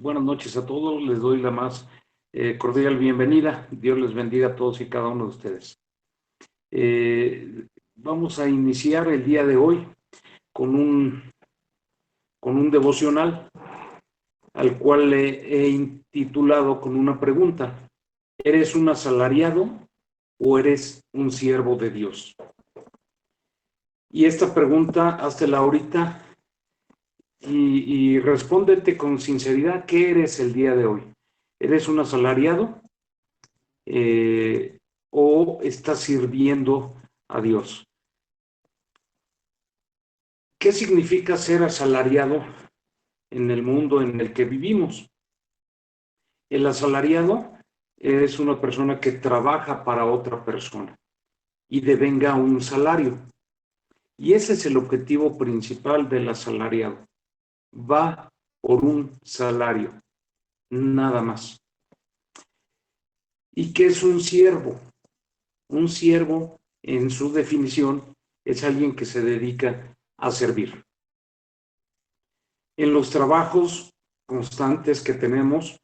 buenas noches a todos. Les doy la más cordial bienvenida. Dios les bendiga a todos y cada uno de ustedes. Vamos a iniciar el día de hoy con un devocional al cual le he intitulado con una pregunta. ¿Eres un asalariado o eres un siervo de Dios? Y esta pregunta, háztela ahorita y respóndete con sinceridad. ¿Qué eres el día de hoy? ¿Eres un asalariado o estás sirviendo a Dios? ¿Qué significa ser asalariado en el mundo en el que vivimos? El asalariado es una persona que trabaja para otra persona y devenga un salario. Y ese es el objetivo principal del asalariado. Va por un salario, nada más. ¿Y qué es un siervo? Un siervo, en su definición, es alguien que se dedica a servir. En los trabajos constantes que tenemos,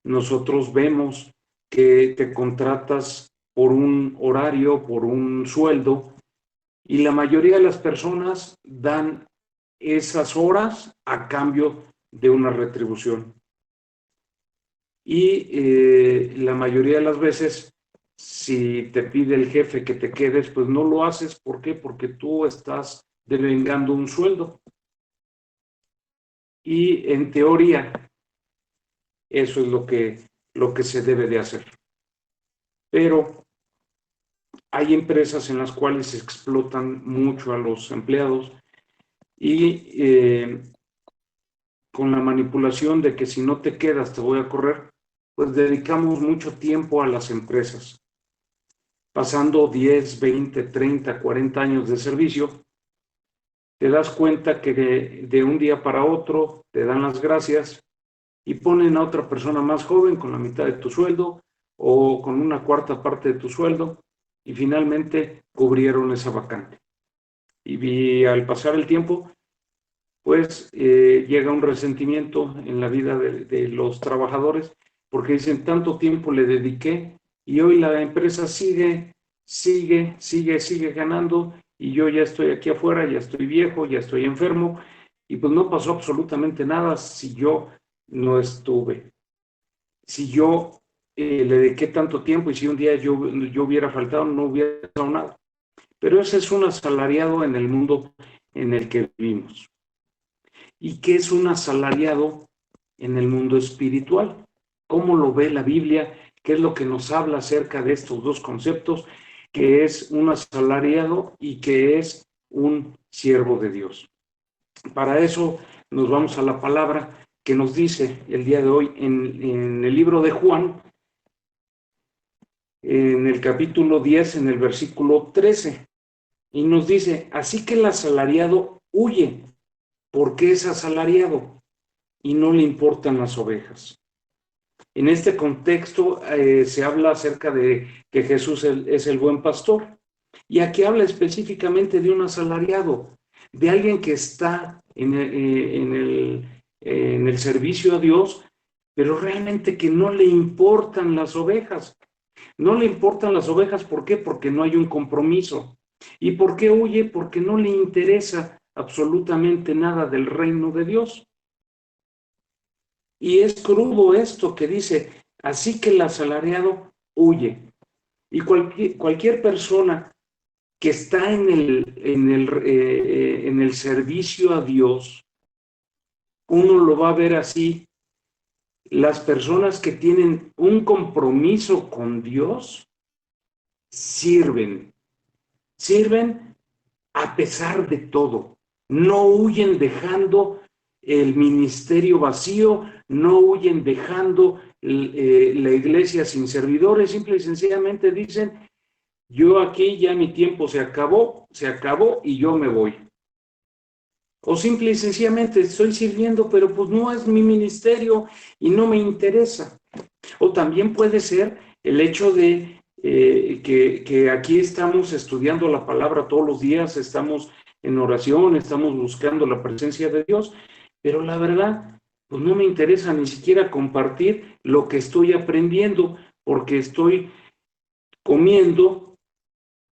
nosotros vemos que te contratas por un horario, por un sueldo, y la mayoría de las personas dan esas horas a cambio de una retribución. Y la mayoría de las veces, si te pide el jefe que te quedes, pues no lo haces. ¿Por qué? Porque tú estás devengando un sueldo. Y en teoría, eso es lo que se debe de hacer. Pero hay empresas en las cuales se explotan mucho a los empleados y con la manipulación de que si no te quedas te voy a correr, pues dedicamos mucho tiempo a las empresas. Pasando 10, 20, 30, 40 años de servicio, te das cuenta que de un día para otro te dan las gracias y ponen a otra persona más joven con la mitad de tu sueldo o con una cuarta parte de tu sueldo y finalmente cubrieron esa vacante. Y al pasar el tiempo, pues llega un resentimiento en la vida de los trabajadores porque dicen, tanto tiempo le dediqué y hoy la empresa sigue ganando y yo ya estoy aquí afuera, ya estoy viejo, ya estoy enfermo y pues no pasó absolutamente nada si yo no estuve. Si yo le dediqué tanto tiempo y si un día yo hubiera faltado, no hubiera pasado nada. Pero ese es un asalariado en el mundo en el que vivimos. ¿Y qué es un asalariado en el mundo espiritual? ¿Cómo lo ve la Biblia? ¿Qué es lo que nos habla acerca de estos dos conceptos? ¿Qué es un asalariado y qué es un siervo de Dios? Para eso nos vamos a la palabra que nos dice el día de hoy en el libro de Juan, en el capítulo 10, en el versículo 13. Y nos dice, así que el asalariado huye, porque es asalariado y no le importan las ovejas. En este contexto se habla acerca de que Jesús es el buen pastor. Y aquí habla específicamente de un asalariado, de alguien que está en el servicio a Dios, pero realmente que no le importan las ovejas. No le importan las ovejas, ¿por qué? Porque no hay un compromiso. ¿Y por qué huye? Porque no le interesa absolutamente nada del reino de Dios. Y es crudo esto que dice, así que el asalariado huye. Y cualquier persona que está en el servicio a Dios, uno lo va a ver así. Las personas que tienen un compromiso con Dios sirven a pesar de todo. No huyen dejando el ministerio vacío, no huyen dejando la iglesia sin servidores, simple y sencillamente dicen, yo aquí ya mi tiempo se acabó y yo me voy. O simple y sencillamente estoy sirviendo, pero pues no es mi ministerio y no me interesa. O también puede ser el hecho de que aquí estamos estudiando la palabra todos los días, estamos en oración, estamos buscando la presencia de Dios, pero la verdad, pues no me interesa ni siquiera compartir lo que estoy aprendiendo, porque estoy comiendo,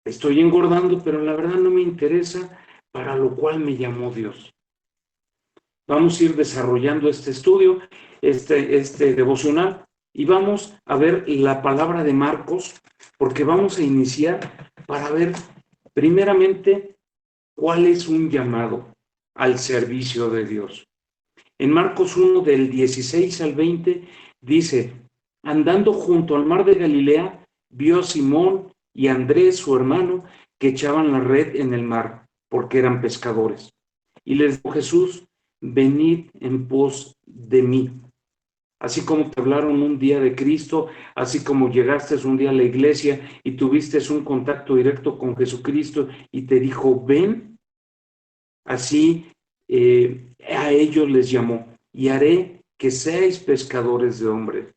estoy engordando, pero la verdad no me interesa para lo cual me llamó Dios. Vamos a ir desarrollando este estudio, este devocional, y vamos a ver la palabra de Marcos, porque vamos a iniciar para ver primeramente cuál es un llamado al servicio de Dios. En Marcos 1, del 16 al 20, dice: andando junto al mar de Galilea, vio a Simón y a Andrés, su hermano, que echaban la red en el mar, porque eran pescadores. Y les dijo Jesús: venid en pos de mí. Así como te hablaron un día de Cristo, así como llegaste un día a la iglesia y tuviste un contacto directo con Jesucristo y te dijo, ven, así a ellos les llamó, y haré que seáis pescadores de hombres,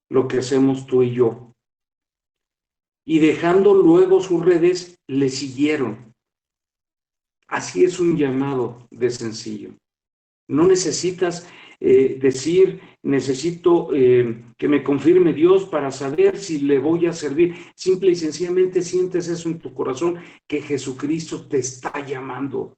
lo que hacemos tú y yo. Y dejando luego sus redes, le siguieron. Así es un llamado de sencillo. No necesitas decir, necesito que me confirme Dios para saber si le voy a servir. Simple y sencillamente sientes eso en tu corazón, que Jesucristo te está llamando.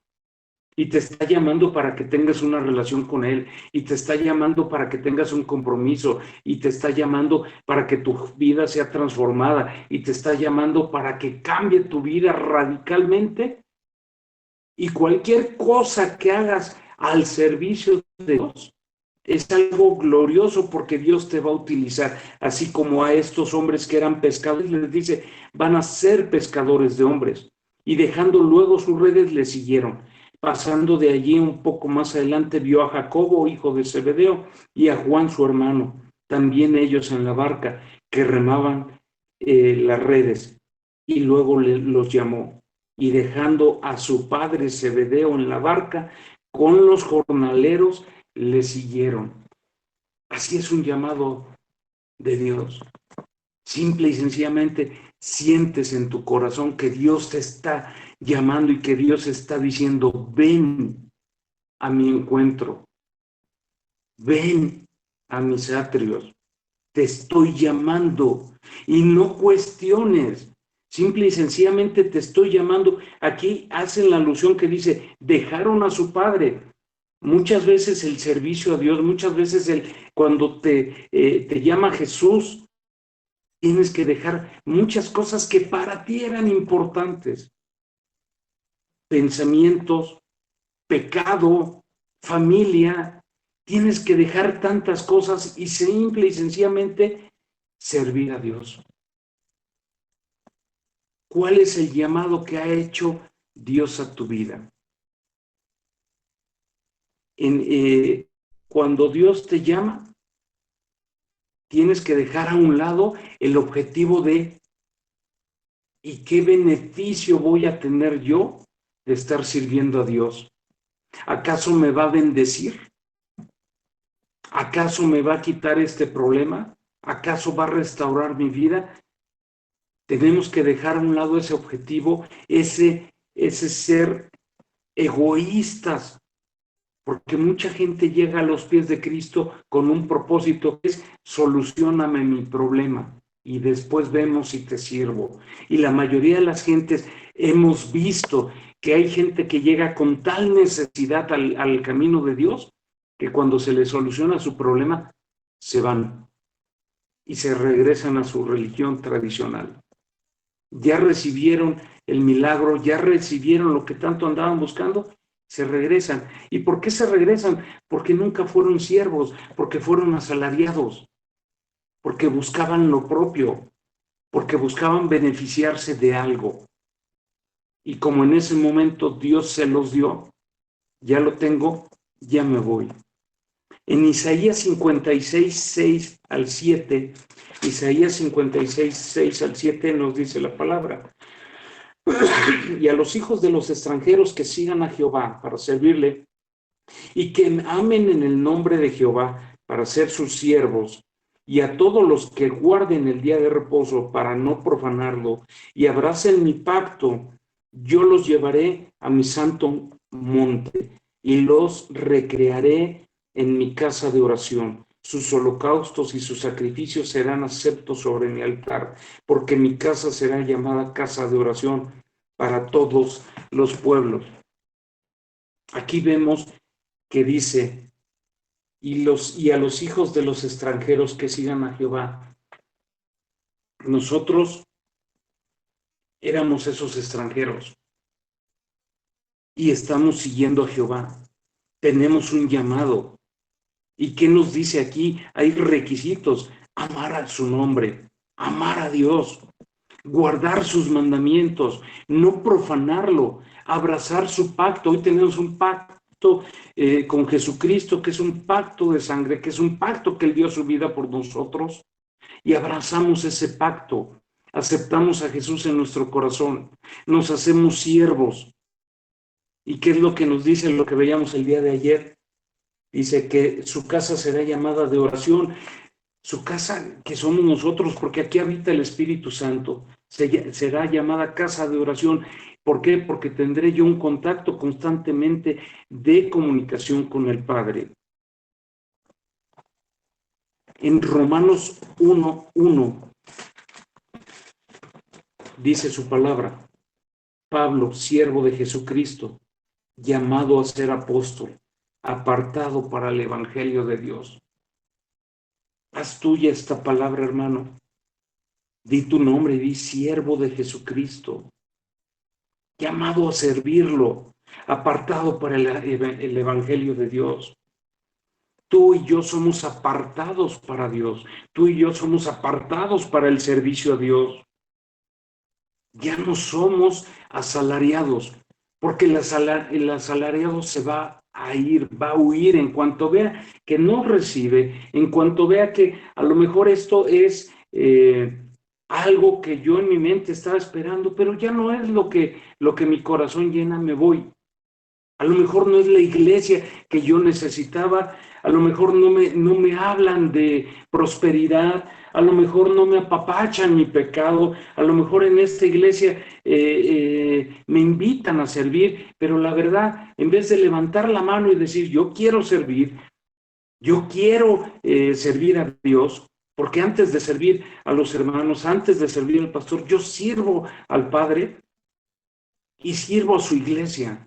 Y te está llamando para que tengas una relación con Él. Y te está llamando para que tengas un compromiso. Y te está llamando para que tu vida sea transformada. Y te está llamando para que cambie tu vida radicalmente. Y cualquier cosa que hagas al servicio de Dios es algo glorioso, porque Dios te va a utilizar, así como a estos hombres que eran pescadores, les dice, van a ser pescadores de hombres. Y dejando luego sus redes, le siguieron. Pasando de allí un poco más adelante, vio a Jacobo, hijo de Zebedeo, y a Juan, su hermano, también ellos en la barca, que remaban las redes, y luego los llamó. Y dejando a su padre Zebedeo en la barca con los jornaleros, le siguieron. Así es un llamado de Dios. Simple y sencillamente sientes en tu corazón que Dios te está llamando y que Dios está diciendo, ven a mi encuentro, ven a mis atrios, te estoy llamando, y no cuestiones. Simple y sencillamente te estoy llamando. Aquí hacen la alusión que dice, dejaron a su padre. Muchas veces el servicio a Dios, muchas veces cuando te llama Jesús, tienes que dejar muchas cosas que para ti eran importantes. Pensamientos, pecado, familia. Tienes que dejar tantas cosas y simple y sencillamente servir a Dios. ¿Cuál es el llamado que ha hecho Dios a tu vida? Cuando Dios te llama, tienes que dejar a un lado el objetivo de ¿y qué beneficio voy a tener yo de estar sirviendo a Dios? ¿Acaso me va a bendecir? ¿Acaso me va a quitar este problema? ¿Acaso va a restaurar mi vida? Tenemos que dejar a un lado ese objetivo, ese ser egoístas, porque mucha gente llega a los pies de Cristo con un propósito que es solucióname mi problema y después vemos si te sirvo. Y la mayoría de las gentes hemos visto que hay gente que llega con tal necesidad al camino de Dios que cuando se les soluciona su problema se van y se regresan a su religión tradicional. Ya recibieron el milagro, ya recibieron lo que tanto andaban buscando, se regresan. ¿Y por qué se regresan? Porque nunca fueron siervos, porque fueron asalariados, porque buscaban lo propio, porque buscaban beneficiarse de algo. Y como en ese momento Dios se los dio, ya lo tengo, ya me voy. En Isaías 56, 6 al 7, Isaías 56, 6 al 7 nos dice la palabra. Y a los hijos de los extranjeros que sigan a Jehová para servirle y que amen en el nombre de Jehová para ser sus siervos, y a todos los que guarden el día de reposo para no profanarlo y abracen mi pacto, yo los llevaré a mi santo monte y los recrearé en mi casa de oración. Sus holocaustos y sus sacrificios serán aceptos sobre mi altar, porque mi casa será llamada casa de oración para todos los pueblos. Aquí vemos que dice, y a los hijos de los extranjeros que sigan a Jehová. Nosotros éramos esos extranjeros y estamos siguiendo a Jehová. Tenemos un llamado. ¿Y qué nos dice aquí? Hay requisitos: amar a su nombre, amar a Dios, guardar sus mandamientos, no profanarlo, abrazar su pacto. Hoy tenemos un pacto con Jesucristo, que es un pacto de sangre, que es un pacto que Él dio su vida por nosotros, y abrazamos ese pacto. Aceptamos a Jesús en nuestro corazón, nos hacemos siervos. ¿Y qué es lo que nos dice, lo que veíamos el día de ayer? Dice que su casa será llamada de oración. Su casa, que somos nosotros, porque aquí habita el Espíritu Santo, será llamada casa de oración. ¿Por qué? Porque tendré yo un contacto constantemente de comunicación con el Padre. En Romanos 1:1 dice su palabra: Pablo, siervo de Jesucristo, llamado a ser apóstol, apartado para el Evangelio de Dios. Haz tuya esta palabra, hermano. Di tu nombre, di siervo de Jesucristo, llamado a servirlo, apartado para el Evangelio de Dios. Tú y yo somos apartados para Dios. Tú y yo somos apartados para el servicio a Dios. Ya no somos asalariados, porque el asalariado se va a ir, va a huir en cuanto vea que no recibe, en cuanto vea que a lo mejor esto es algo que yo en mi mente estaba esperando, pero ya no es lo que mi corazón llena, me voy. A lo mejor no es la iglesia que yo necesitaba, a lo mejor no me hablan de prosperidad, a lo mejor no me apapachan mi pecado, a lo mejor en esta iglesia me invitan a servir, pero la verdad, en vez de levantar la mano y decir, yo quiero servir, yo quiero servir a Dios, porque antes de servir a los hermanos, antes de servir al pastor, yo sirvo al Padre y sirvo a su iglesia.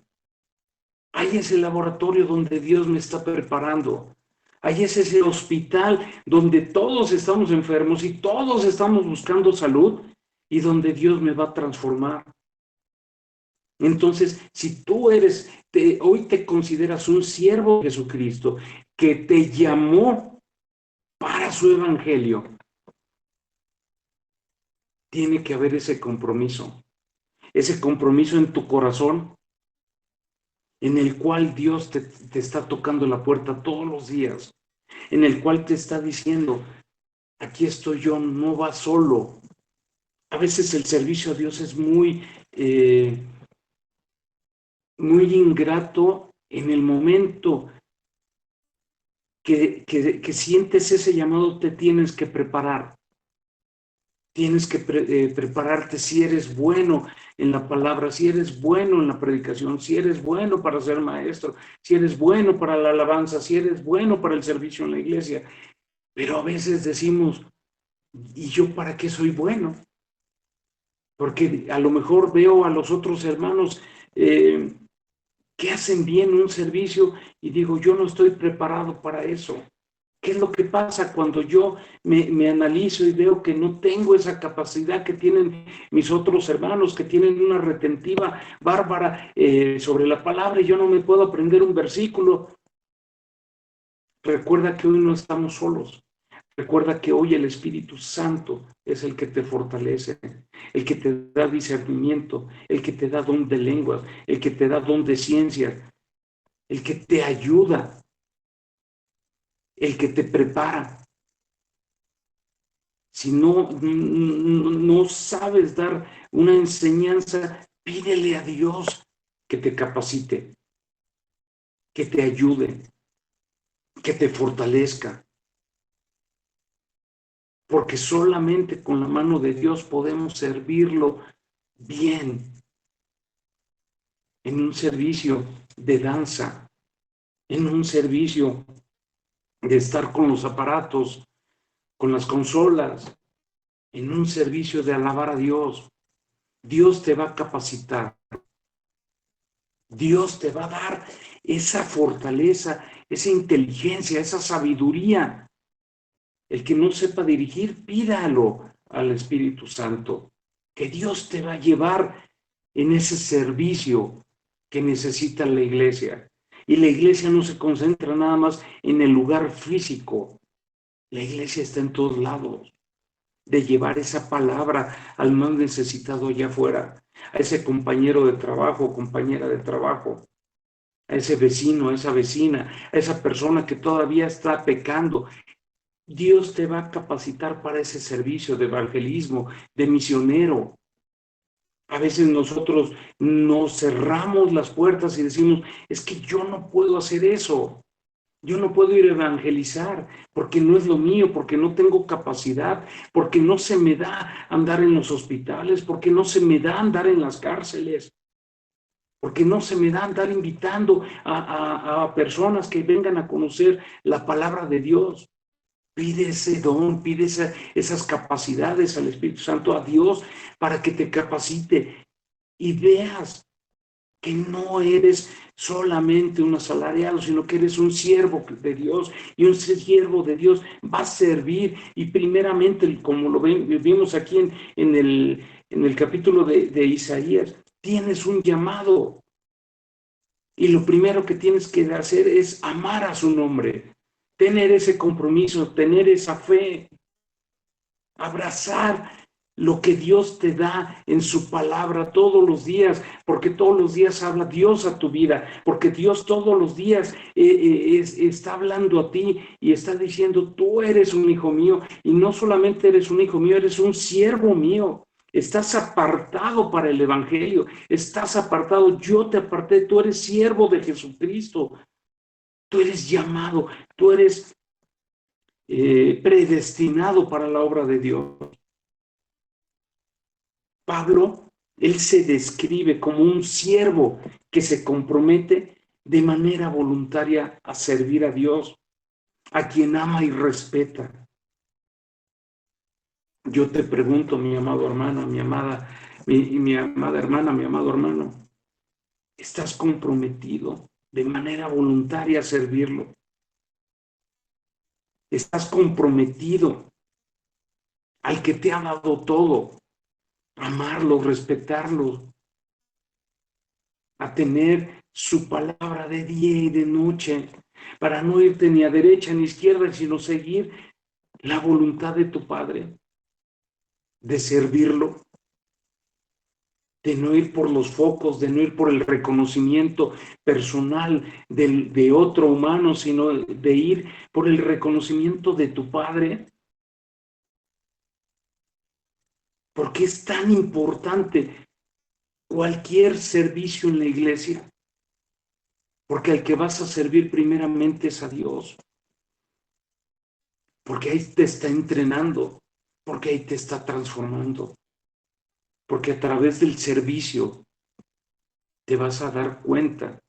Ahí es el laboratorio donde Dios me está preparando. Ahí es ese hospital donde todos estamos enfermos y todos estamos buscando salud y donde Dios me va a transformar. Entonces, si tú hoy te consideras un siervo de Jesucristo que te llamó para su evangelio, tiene que haber ese compromiso en tu corazón, en el cual Dios te está tocando la puerta todos los días, en el cual te está diciendo, aquí estoy yo, no vas solo. A veces el servicio a Dios es muy ingrato en el momento que sientes ese llamado. Te tienes que preparar. Tienes que prepararte si eres bueno en la palabra, si eres bueno en la predicación, si eres bueno para ser maestro, si eres bueno para la alabanza, si eres bueno para el servicio en la iglesia. Pero a veces decimos, ¿y yo para qué soy bueno? Porque a lo mejor veo a los otros hermanos que hacen bien un servicio y digo, yo no estoy preparado para eso. ¿Qué es lo que pasa cuando yo me analizo y veo que no tengo esa capacidad que tienen mis otros hermanos, que tienen una retentiva bárbara sobre la palabra y yo no me puedo aprender un versículo? Recuerda que hoy no estamos solos. Recuerda que hoy el Espíritu Santo es el que te fortalece, el que te da discernimiento, el que te da don de lenguas, el que te da don de ciencia, el que te ayuda, el que te prepara. Si no sabes dar una enseñanza, pídele a Dios que te capacite, que te ayude, que te fortalezca. Porque solamente con la mano de Dios podemos servirlo bien. En un servicio de danza, en un servicio de estar con los aparatos, con las consolas, en un servicio de alabar a Dios. Dios te va a capacitar. Dios te va a dar esa fortaleza, esa inteligencia, esa sabiduría. El que no sepa dirigir, pídalo al Espíritu Santo, que Dios te va a llevar en ese servicio que necesita la iglesia. Y la iglesia no se concentra nada más en el lugar físico. La iglesia está en todos lados, de llevar esa palabra al más necesitado allá afuera, a ese compañero de trabajo, compañera de trabajo, a ese vecino, a esa vecina, a esa persona que todavía está pecando. Dios te va a capacitar para ese servicio de evangelismo, de misionero. A veces nosotros nos cerramos las puertas y decimos, es que yo no puedo hacer eso. Yo no puedo ir a evangelizar porque no es lo mío, porque no tengo capacidad, porque no se me da andar en los hospitales, porque no se me da andar en las cárceles, porque no se me da andar invitando a personas que vengan a conocer la palabra de Dios. Pide ese don, pide esas capacidades al Espíritu Santo, a Dios, para que te capacite y veas que no eres solamente un asalariado, sino que eres un siervo de Dios, y un siervo de Dios va a servir, y primeramente, como lo vimos aquí en el capítulo de Isaías, tienes un llamado, y lo primero que tienes que hacer es amar a su nombre, tener ese compromiso, tener esa fe, abrazar lo que Dios te da en su palabra todos los días, porque todos los días habla Dios a tu vida, porque Dios todos los días está hablando a ti y está diciendo, tú eres un hijo mío, y no solamente eres un hijo mío, eres un siervo mío. Estás apartado para el evangelio, estás apartado, yo te aparté, tú eres siervo de Jesucristo, tú eres llamado, tú eres predestinado para la obra de Dios. Pablo, él se describe como un siervo que se compromete de manera voluntaria a servir a Dios, a quien ama y respeta. Yo te pregunto, mi amado hermano, mi amada hermana, mi amado hermano, ¿estás comprometido de manera voluntaria a servirlo? ¿Estás comprometido al que te ha dado todo? Amarlo, respetarlo, a tener su palabra de día y de noche, para no irte ni a derecha ni a izquierda, sino seguir la voluntad de tu Padre, de servirlo, de no ir por los focos, de no ir por el reconocimiento personal de otro humano, sino de ir por el reconocimiento de tu Padre. Porque es tan importante cualquier servicio en la iglesia, porque al que vas a servir primeramente es a Dios, porque ahí te está entrenando, porque ahí te está transformando, porque a través del servicio te vas a dar cuenta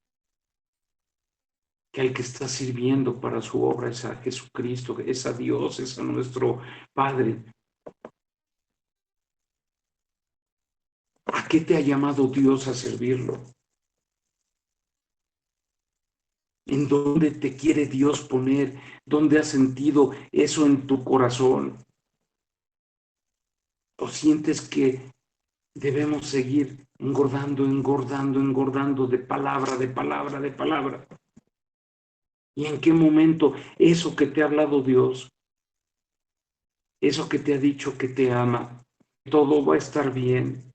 que al que está sirviendo para su obra es a Jesucristo, es a Dios, es a nuestro Padre. ¿A qué te ha llamado Dios a servirlo? ¿En dónde te quiere Dios poner? ¿Dónde has sentido eso en tu corazón? ¿O sientes que debemos seguir engordando, engordando, engordando de palabra, de palabra, de palabra? ¿Y en qué momento eso que te ha hablado Dios, eso que te ha dicho que te ama, todo va a estar bien?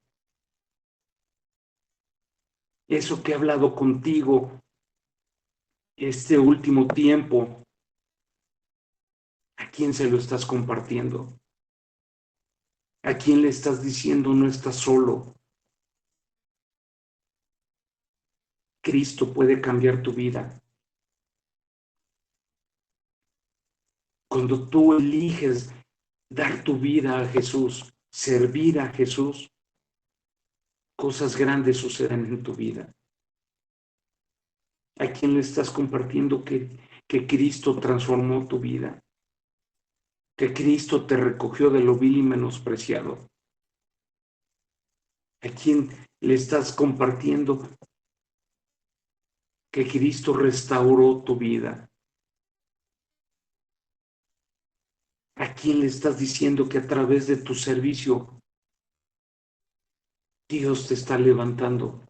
Eso que ha hablado contigo este último tiempo, ¿a quién se lo estás compartiendo? ¿A quién le estás diciendo no estás solo? Cristo puede cambiar tu vida. Cuando tú eliges dar tu vida a Jesús, servir a Jesús, cosas grandes suceden en tu vida. ¿A quién le estás compartiendo que Cristo transformó tu vida, que Cristo te recogió de lo vil y menospreciado? ¿A quién le estás compartiendo que Cristo restauró tu vida? ¿A quién le estás diciendo que a través de tu servicio Dios te está levantando?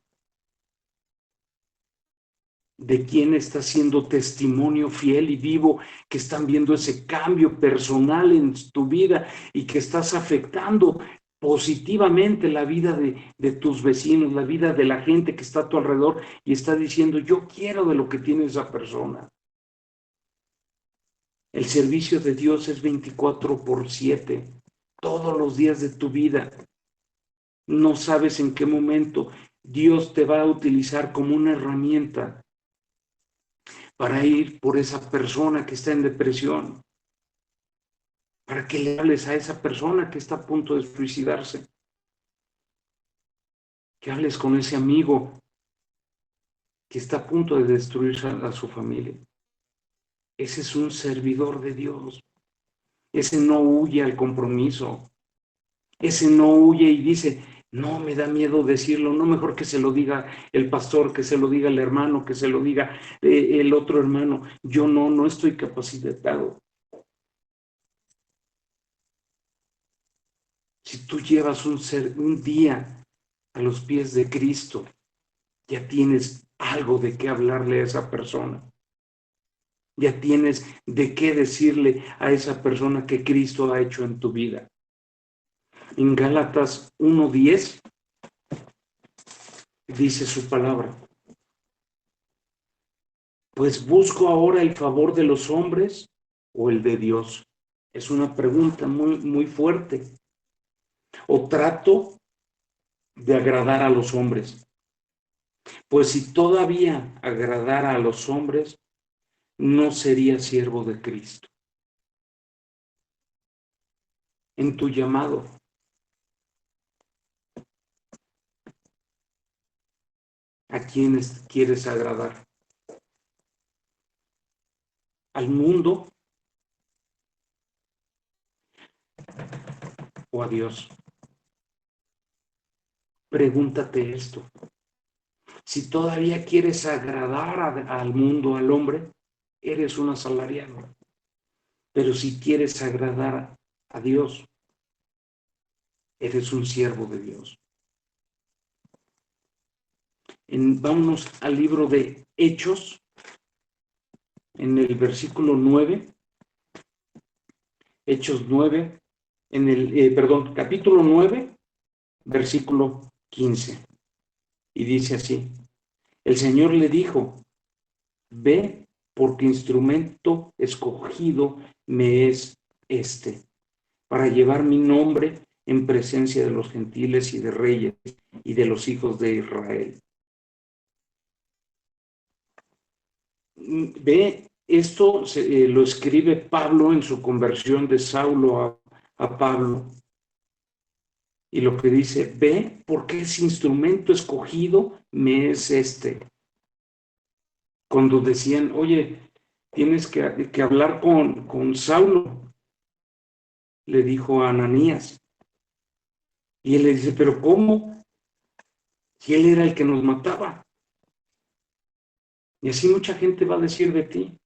¿De quién está siendo testimonio fiel y vivo, que están viendo ese cambio personal en tu vida y que estás afectando positivamente la vida de tus vecinos, la vida de la gente que está a tu alrededor y está diciendo, yo quiero de lo que tiene esa persona? El servicio de Dios es 24/7, todos los días de tu vida. No sabes en qué momento Dios te va a utilizar como una herramienta para ir por esa persona que está en depresión, para que le hables a esa persona que está a punto de suicidarse, que hables con ese amigo que está a punto de destruir a su familia. Ese es un servidor de Dios. Ese no huye al compromiso. Ese no huye y dice, no, me da miedo decirlo, no, mejor que se lo diga el pastor, que se lo diga el hermano, que se lo diga el otro hermano. Yo no estoy capacitado. Si tú llevas un día a los pies de Cristo, ya tienes algo de qué hablarle a esa persona. Ya tienes de qué decirle a esa persona que Cristo ha hecho en tu vida. En Gálatas 1:10 dice su palabra: pues busco ahora el favor de los hombres o el de Dios. Es una pregunta muy fuerte. O trato de agradar a los hombres. Pues si todavía agradara a los hombres, no sería siervo de Cristo. En tu llamado, ¿a quiénes quieres agradar? ¿Al mundo o a Dios? Pregúntate esto. Si todavía quieres agradar al mundo, al hombre, eres un asalariado. Pero si quieres agradar a Dios, eres un siervo de Dios. Vámonos al libro de Hechos, en el versículo 9. Hechos 9, capítulo 9, versículo 15. Y dice así: el Señor le dijo, ve, porque instrumento escogido me es este, para llevar mi nombre en presencia de los gentiles y de reyes y de los hijos de Israel. Ve, esto lo escribe Pablo en su conversión de Saulo a Pablo. Y lo que dice, ve, porque ese instrumento escogido me es este. Cuando decían, oye, tienes que hablar con Saulo, le dijo a Ananías. Y él le dice, pero ¿cómo? Si él era el que nos mataba. Y así mucha gente va a decir de ti,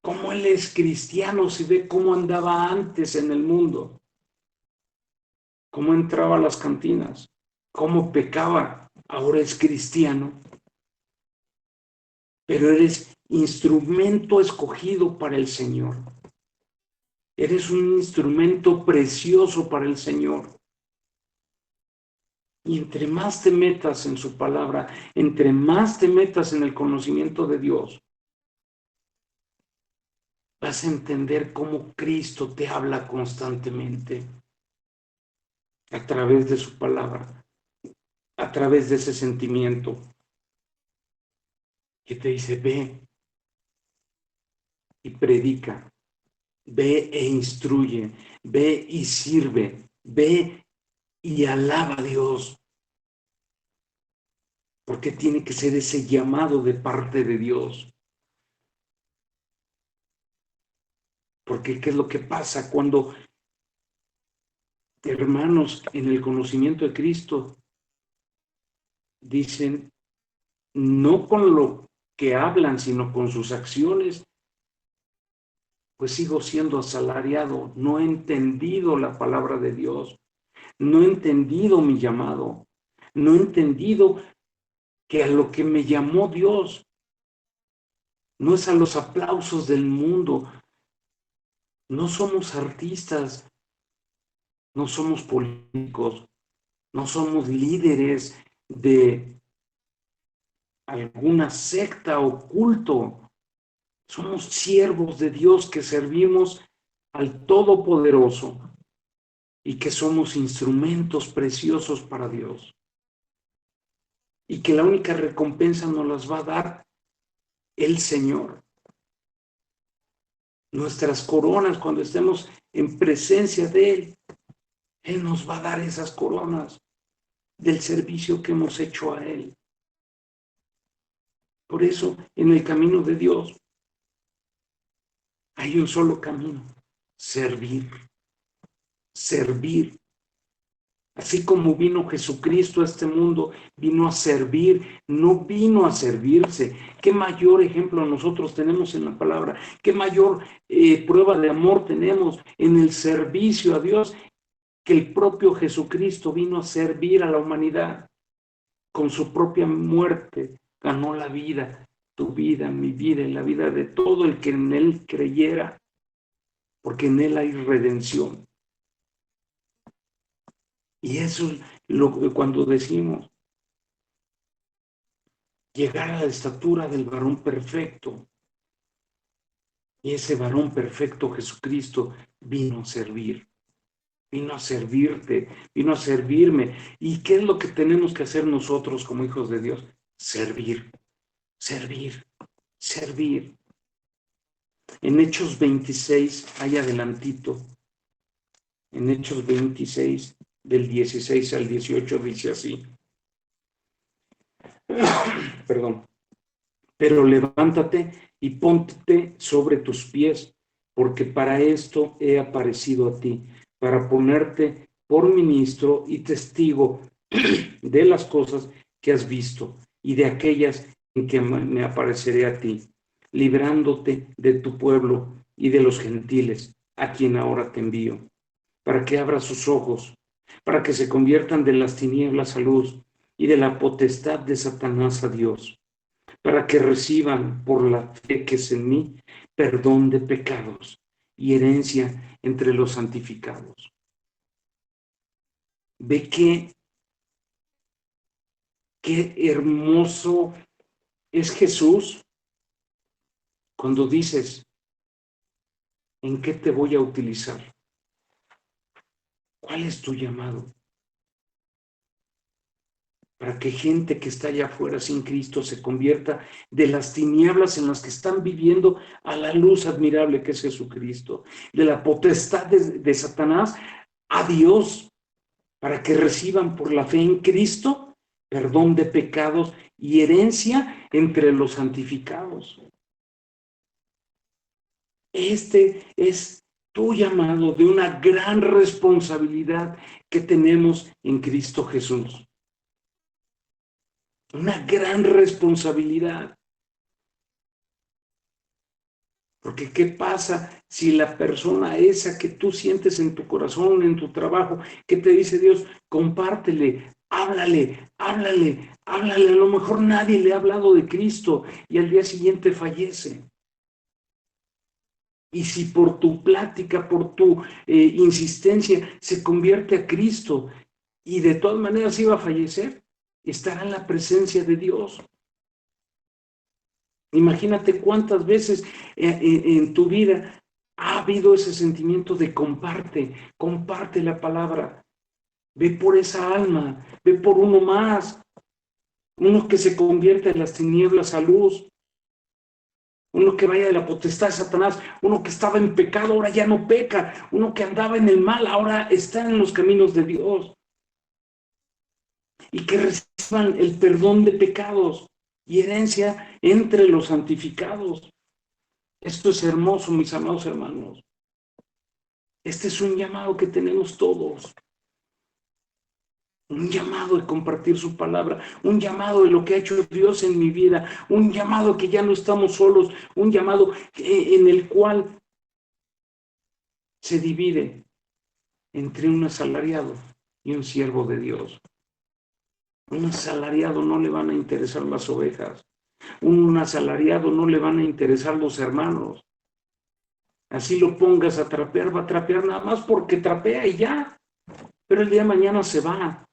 ¿cómo él es cristiano si ve cómo andaba antes en el mundo? ¿Cómo entraba a las cantinas? ¿Cómo pecaba? Ahora es cristiano. Pero eres instrumento escogido para el Señor. Eres un instrumento precioso para el Señor. Y entre más te metas en su palabra, entre más te metas en el conocimiento de Dios, vas a entender cómo Cristo te habla constantemente a través de su palabra, a través de ese sentimiento que te dice, ve y predica, ve e instruye, ve y sirve, ve y alaba a Dios. Porque tiene que ser ese llamado de parte de Dios. Porque ¿qué es lo que pasa cuando, hermanos, en el conocimiento de Cristo dicen, no con lo que hablan, sino con sus acciones, pues sigo siendo asalariado, no he entendido la palabra de Dios, no he entendido mi llamado, no he entendido que a lo que me llamó Dios no es a los aplausos del mundo, no somos artistas, no somos políticos, no somos líderes de alguna secta o culto, somos siervos de Dios que servimos al Todopoderoso y que somos instrumentos preciosos para Dios. Y que la única recompensa nos las va a dar el Señor. Nuestras coronas, cuando estemos en presencia de Él nos va a dar esas coronas del servicio que hemos hecho a Él. Por eso, en el camino de Dios, hay un solo camino: servir. Servir. Así como vino Jesucristo a este mundo, vino a servir, no vino a servirse. ¿Qué mayor ejemplo nosotros tenemos en la palabra? ¿Qué mayor prueba de amor tenemos en el servicio a Dios? Que el propio Jesucristo vino a servir a la humanidad. Con su propia muerte ganó la vida, tu vida, mi vida, y la vida de todo el que en Él creyera, porque en Él hay redención. Y eso es cuando decimos llegar a la estatura del varón perfecto. Y ese varón perfecto, Jesucristo, vino a servir, vino a servirte, vino a servirme. ¿Y qué es lo que tenemos que hacer nosotros como hijos de Dios? Servir, servir, servir. En Hechos 26, hay adelantito, en Hechos 26, del 16 al 18, dice así. Perdón. Pero levántate y ponte sobre tus pies, porque para esto he aparecido a ti, para ponerte por ministro y testigo de las cosas que has visto y de aquellas en que me apareceré a ti, librándote de tu pueblo y de los gentiles, a quien ahora te envío, para que abra sus ojos, para que se conviertan de las tinieblas a luz y de la potestad de Satanás a Dios, para que reciban por la fe que es en mí perdón de pecados y herencia entre los santificados. Ve qué hermoso es Jesús cuando dices, ¿en qué te voy a utilizar? ¿Cuál es tu llamado? Para que gente que está allá afuera sin Cristo se convierta de las tinieblas en las que están viviendo a la luz admirable que es Jesucristo, de la potestad de Satanás a Dios, para que reciban por la fe en Cristo perdón de pecados y herencia entre los santificados. Este es tu llamado de una gran responsabilidad que tenemos en Cristo Jesús. Una gran responsabilidad. Porque ¿qué pasa si la persona esa que tú sientes en tu corazón, en tu trabajo, que te dice Dios, compártele, háblale, háblale, háblale? A lo mejor nadie le ha hablado de Cristo y al día siguiente fallece. Y si por tu plática, por tu insistencia, se convierte a Cristo y de todas maneras iba a fallecer, estará en la presencia de Dios. Imagínate cuántas veces en tu vida ha habido ese sentimiento de comparte la palabra, ve por esa alma, ve por uno más, uno que se convierte en las tinieblas a luz, uno que vaya de la potestad de Satanás, uno que estaba en pecado ahora ya no peca, uno que andaba en el mal ahora está en los caminos de Dios, y que reciban el perdón de pecados y herencia entre los santificados. Esto es hermoso, mis amados hermanos. Este es un llamado que tenemos todos. Un llamado de compartir su palabra, un llamado de lo que ha hecho Dios en mi vida, un llamado que ya no estamos solos, un llamado en el cual se divide entre un asalariado y un siervo de Dios. Un asalariado no le van a interesar las ovejas, un asalariado no le van a interesar los hermanos. Así lo pongas a trapear, va a trapear nada más porque trapea y ya, pero el día de mañana se va.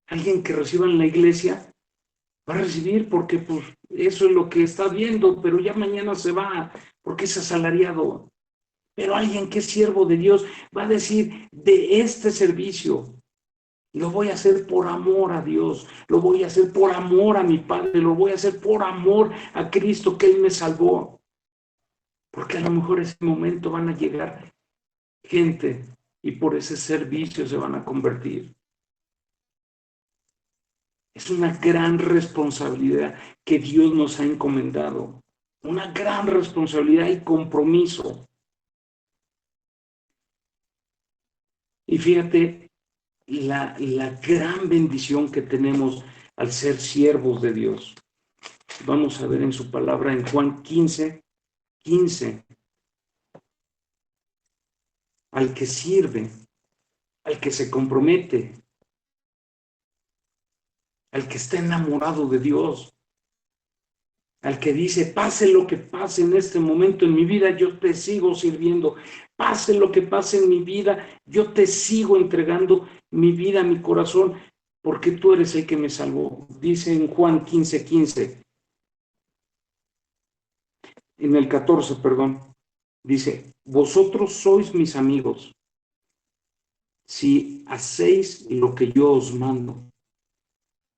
Alguien que reciba en la iglesia va a recibir porque pues eso es lo que está viendo, pero ya mañana se va porque es asalariado. Pero alguien que es siervo de Dios va a decir, de este servicio lo voy a hacer por amor a Dios, lo voy a hacer por amor a mi Padre, lo voy a hacer por amor a Cristo que Él me salvó. Porque a lo mejor en ese momento van a llegar gente y por ese servicio se van a convertir. Es una gran responsabilidad que Dios nos ha encomendado, una gran responsabilidad y compromiso. Y fíjate la gran bendición que tenemos al ser siervos de Dios. Vamos a ver en su palabra en Juan 15. Al que sirve, al que se compromete, al que está enamorado de Dios, al que dice, pase lo que pase en este momento en mi vida, yo te sigo sirviendo. Pase lo que pase en mi vida, yo te sigo entregando mi vida, mi corazón, porque tú eres el que me salvó. Dice en Juan 15:15, en el 14, perdón, dice, vosotros sois mis amigos si hacéis lo que yo os mando.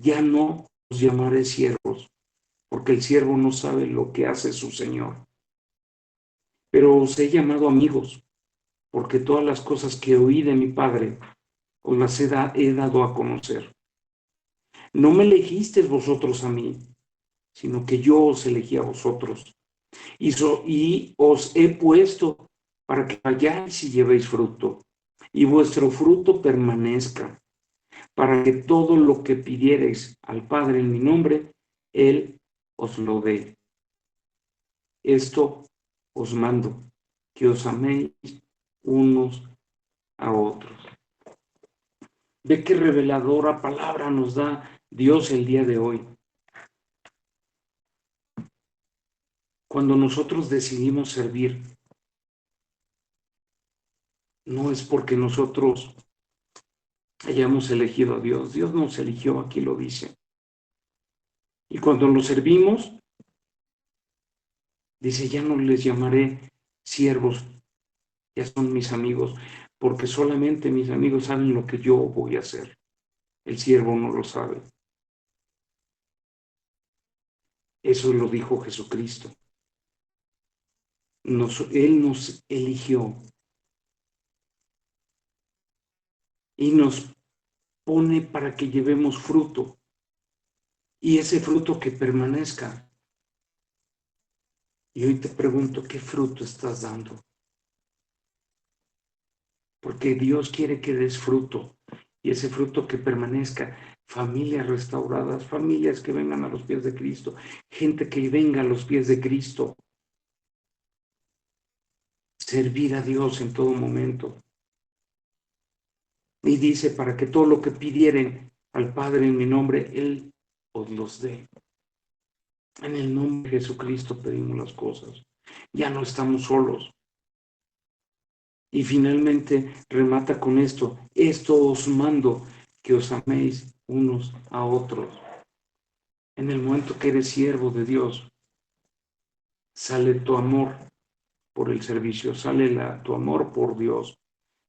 Ya no os llamaré siervos, porque el siervo no sabe lo que hace su Señor. Pero os he llamado amigos, porque todas las cosas que oí de mi Padre os las he dado a conocer. No me elegisteis vosotros a mí, sino que yo os elegí a vosotros. Y os he puesto para que vayáis y llevéis fruto, y vuestro fruto permanezca, para que todo lo que pidiereis al Padre en mi nombre, Él os lo dé. Esto os mando, que os améis unos a otros. Ve qué reveladora palabra nos da Dios el día de hoy. Cuando nosotros decidimos servir, no es porque nosotros hayamos elegido a Dios. Dios nos eligió, aquí lo dice. Y cuando lo servimos, dice, ya no les llamaré siervos, ya son mis amigos, porque solamente mis amigos saben lo que yo voy a hacer. El siervo no lo sabe. Eso lo dijo Jesucristo. Él nos eligió y nos pone para que llevemos fruto, y ese fruto que permanezca. Y hoy te pregunto, ¿qué fruto estás dando? Porque Dios quiere que des fruto, y ese fruto que permanezca, familias restauradas, familias que vengan a los pies de Cristo, gente que venga a los pies de Cristo, servir a Dios en todo momento. Y dice, para que todo lo que pidieren al Padre en mi nombre, Él os los dé. En el nombre de Jesucristo pedimos las cosas. Ya no estamos solos. Y finalmente remata con esto. Esto os mando, que os améis unos a otros. En el momento que eres siervo de Dios, sale tu amor por el servicio, sale tu amor por Dios,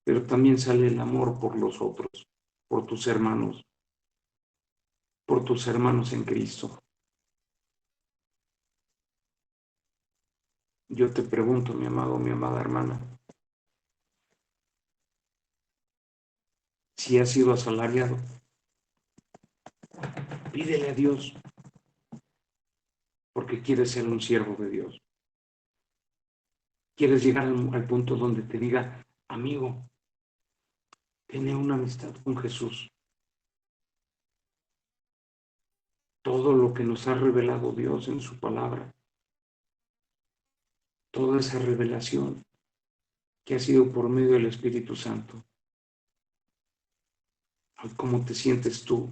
pero también sale el amor por los otros, por tus hermanos en Cristo. Yo te pregunto, mi amado, mi amada hermana, si has sido asalariado, pídele a Dios, porque quieres ser un siervo de Dios. Quieres llegar al punto donde te diga, amigo, tiene una amistad con Jesús. Todo lo que nos ha revelado Dios en su palabra, toda esa revelación que ha sido por medio del Espíritu Santo. ¿Cómo te sientes tú?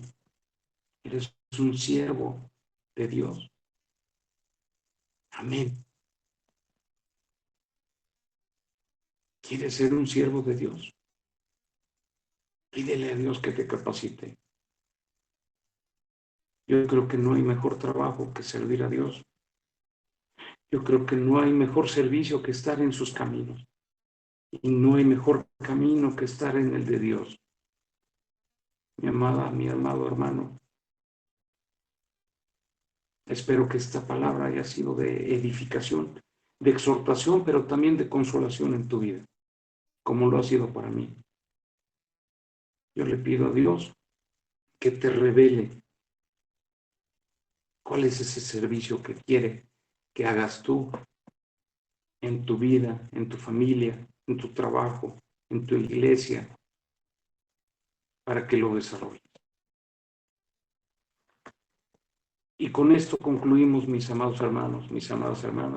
Eres un siervo de Dios. Amén. ¿Quieres ser un siervo de Dios? Pídele a Dios que te capacite. Yo creo que no hay mejor trabajo que servir a Dios. Yo creo que no hay mejor servicio que estar en sus caminos. Y no hay mejor camino que estar en el de Dios. Mi amada, mi amado hermano, espero que esta palabra haya sido de edificación, de exhortación, pero también de consolación en tu vida, como lo ha sido para mí. Yo le pido a Dios que te revele cuál es ese servicio que quiere que hagas tú en tu vida, en tu familia, en tu trabajo, en tu iglesia, para que lo desarrolles. Y con esto concluimos, mis amados hermanos, mis amadas hermanas.